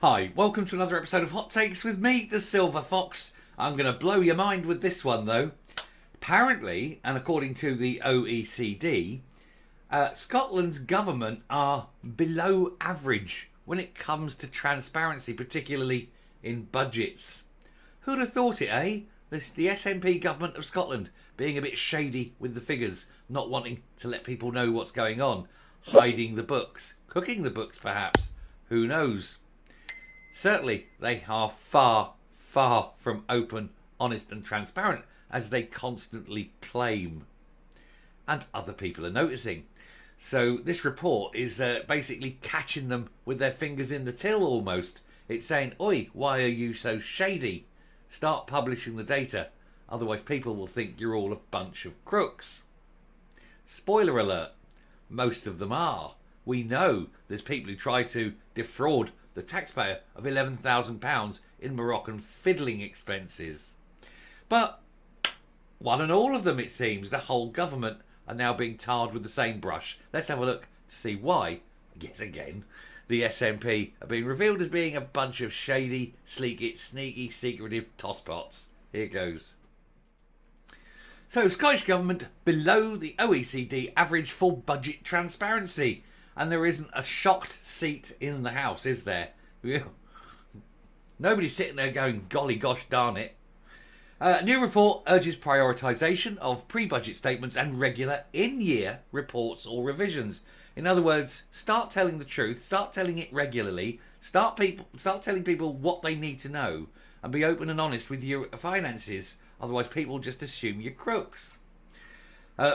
Hi, welcome to another episode of Hot Takes with me, the Silver Fox. I'm going to blow your mind with this one though. Apparently, and according to the OECD, Scotland's government are below average when it comes to transparency, particularly in budgets. Who'd have thought it, eh? The SNP government of Scotland being a bit shady with the figures, not wanting to let people know what's going on, hiding the books, cooking the books perhaps, who knows? Certainly, they are far, far from open, honest and transparent, as they constantly claim. And other people are noticing. So this report is basically catching them with their fingers in the till almost. It's saying, oi, why are you so shady? Start publishing the data, otherwise people will think you're all a bunch of crooks. Spoiler alert, most of them are. We know there's people who try to defraud the taxpayer of £11,000 in Moroccan fiddling expenses. But one and all of them, it seems, the whole government are now being tarred with the same brush. Let's have a look to see why, yet again, the SNP are being revealed as being a bunch of shady, sneaky, secretive tosspots. Here goes. So, Scottish Government below the OECD average for budget transparency. And there isn't a shocked seat in the House, is there? Nobody's sitting there going, golly gosh darn it. New report urges prioritisation of pre-budget statements and regular in-year reports or revisions. In other words, start telling the truth, start telling it regularly, start telling people what they need to know, and be open and honest with your finances. Otherwise, people just assume you're crooks.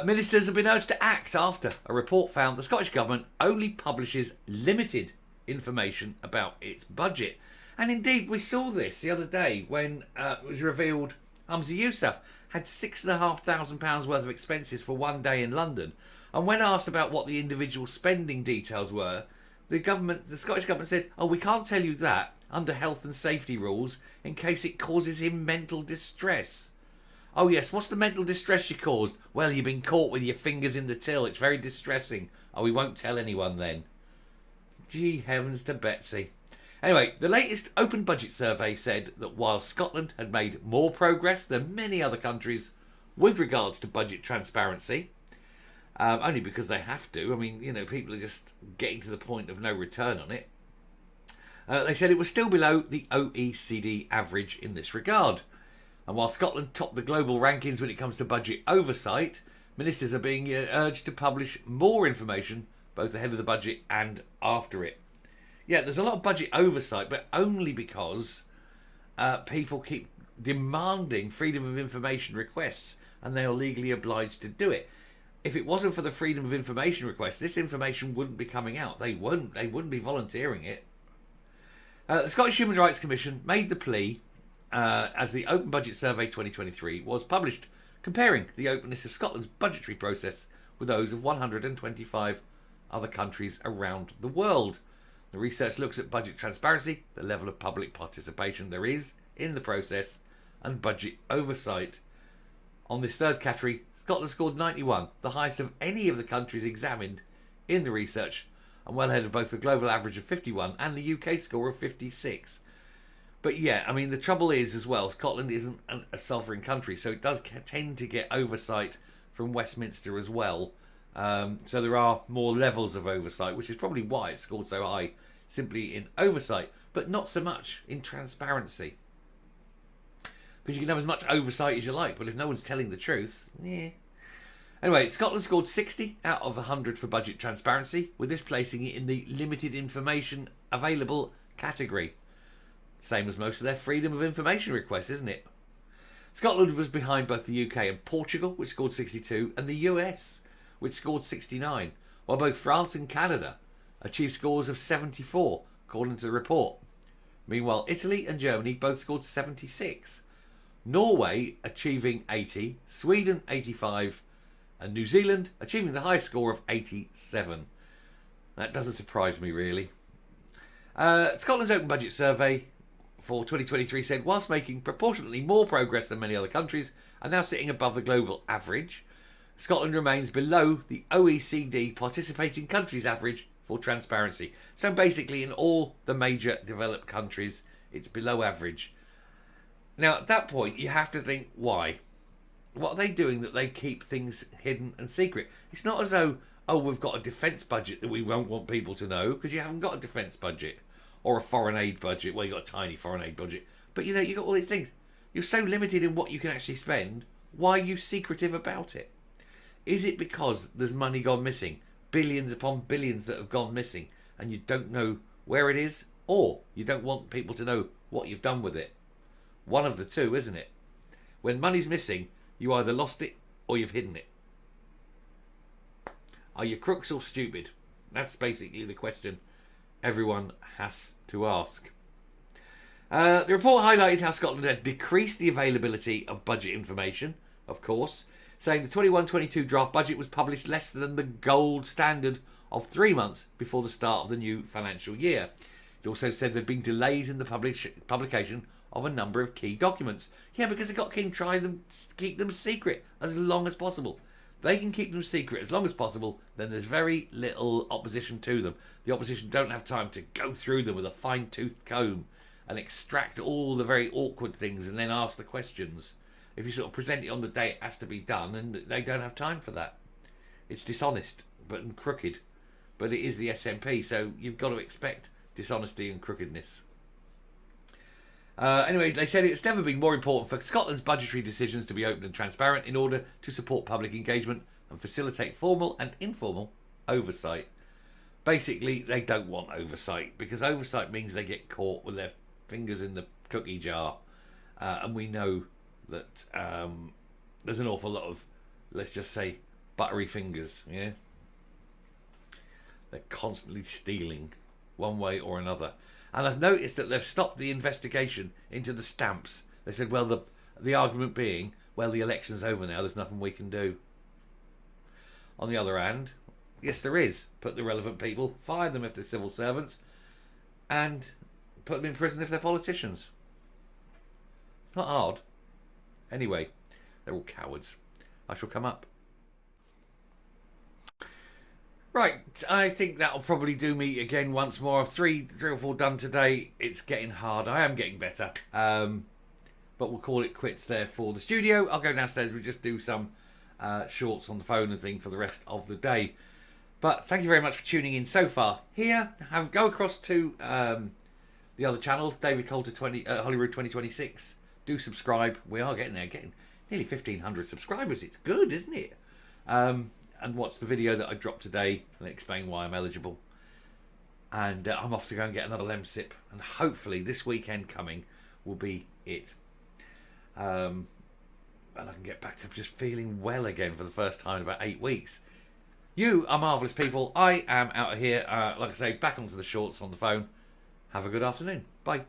Ministers have been urged to act after a report found the Scottish Government only publishes limited information about its budget. And indeed, we saw this the other day when it was revealed Humza Yousaf had £6,500 worth of expenses for one day in London. And when asked about what the individual spending details were, the Scottish Government said, oh, we can't tell you that under health and safety rules in case it causes him mental distress. Oh yes, what's the mental distress you caused? Well, you've been caught with your fingers in the till. It's very distressing. Oh, we won't tell anyone then. Gee heavens to Betsy. Anyway, the latest open budget survey said that while Scotland had made more progress than many other countries with regards to budget transparency, only because they have to. I mean, people are just getting to the point of no return on it. They said it was still below the OECD average in this regard. And while Scotland topped the global rankings when it comes to budget oversight, ministers are being urged to publish more information both ahead of the budget and after it. Yeah, there's a lot of budget oversight, but only because people keep demanding freedom of information requests and they are legally obliged to do it. If it wasn't for the freedom of information request, this information wouldn't be coming out. They wouldn't be volunteering it. The Scottish Human Rights Commission made the plea as the Open Budget Survey 2023 was published, comparing the openness of Scotland's budgetary process with those of 125 other countries around the world. The research looks at budget transparency, the level of public participation there is in the process, and budget oversight. On this third category, Scotland scored 91, the highest of any of the countries examined in the research, and well ahead of both the global average of 51 and the UK score of 56. But yeah, I mean, the trouble is as well, Scotland isn't a sovereign country, so it does tend to get oversight from Westminster as well. So there are more levels of oversight, which is probably why it's scored so high, simply in oversight, but not so much in transparency. Because you can have as much oversight as you like, but if no one's telling the truth, yeah. Anyway, Scotland scored 60 out of 100 for budget transparency, with this placing it in the limited information available category. Same as most of their freedom of information requests, isn't it? Scotland was behind both the UK and Portugal, which scored 62, and the US, which scored 69, while both France and Canada achieved scores of 74, according to the report. Meanwhile, Italy and Germany both scored 76, Norway achieving 80, Sweden 85, and New Zealand achieving the highest score of 87. That doesn't surprise me, really. Scotland's Open Budget Survey for 2023 said, whilst making proportionately more progress than many other countries and now sitting above the global average, Scotland remains below the OECD participating countries average for transparency. So basically, in all the major developed countries, it's below average. Now, at that point, you have to think, why? What are they doing that they keep things hidden and secret? It's not as though, oh, we've got a defence budget that we won't want people to know, because you haven't got a defence budget. Or a foreign aid budget. Well, you've got a tiny foreign aid budget. But, you know, you've got all these things. You're so limited in what you can actually spend. Why are you secretive about it? Is it because there's money gone missing? Billions upon billions that have gone missing, and you don't know where it is? Or you don't want people to know what you've done with it? One of the two, isn't it? When money's missing, you either lost it or you've hidden it. Are you crooks or stupid? That's basically the question everyone has to ask. The report highlighted how Scotland had decreased the availability of budget information, of course, saying the 21-22 draft budget was published less than the gold standard of 3 months before the start of the new financial year. It also said there had been delays in the publication of a number of key documents. Yeah, because they got King try them, keep them secret as long as possible. They can keep them secret as long as possible, then there's very little opposition to them. The opposition don't have time to go through them with a fine-toothed comb and extract all the very awkward things and then ask the questions. If you sort of present it on the day it has to be done, and they don't have time for that. It's dishonest and crooked. But it is the SNP, so you've got to expect dishonesty and crookedness. Anyway, they said it's never been more important for Scotland's budgetary decisions to be open and transparent in order to support public engagement and facilitate formal and informal oversight. Basically, they don't want oversight, because oversight means they get caught with their fingers in the cookie jar. And we know that there's an awful lot of, let's just say, buttery fingers, yeah? They're constantly stealing one way or another. And I've noticed that they've stopped the investigation into the stamps. They said, well, the argument being, well, the election's over now, there's nothing we can do. On the other hand, yes, there is. Put the relevant people, fire them if they're civil servants, and put them in prison if they're politicians. It's not hard. Anyway, they're all cowards. I shall come up. Right, I think that'll probably do me again once more. Three or four done today. It's getting hard. I am getting better. But we'll call it quits there for the studio. I'll go downstairs. We'll just do some shorts on the phone and thing for the rest of the day. But thank you very much for tuning in so far. Here, go across to the other channel, David Coulter Hollywood 2026. Do subscribe. We are getting there, getting nearly 1,500 subscribers. It's good, isn't it? And watch the video that I dropped today and explain why I'm eligible. And I'm off to go and get another Lemsip, and hopefully this weekend coming will be it. And I can get back to just feeling well again for the first time in about 8 weeks. You are marvellous people. I am out of here. Like I say, back onto the shorts on the phone. Have a good afternoon. Bye.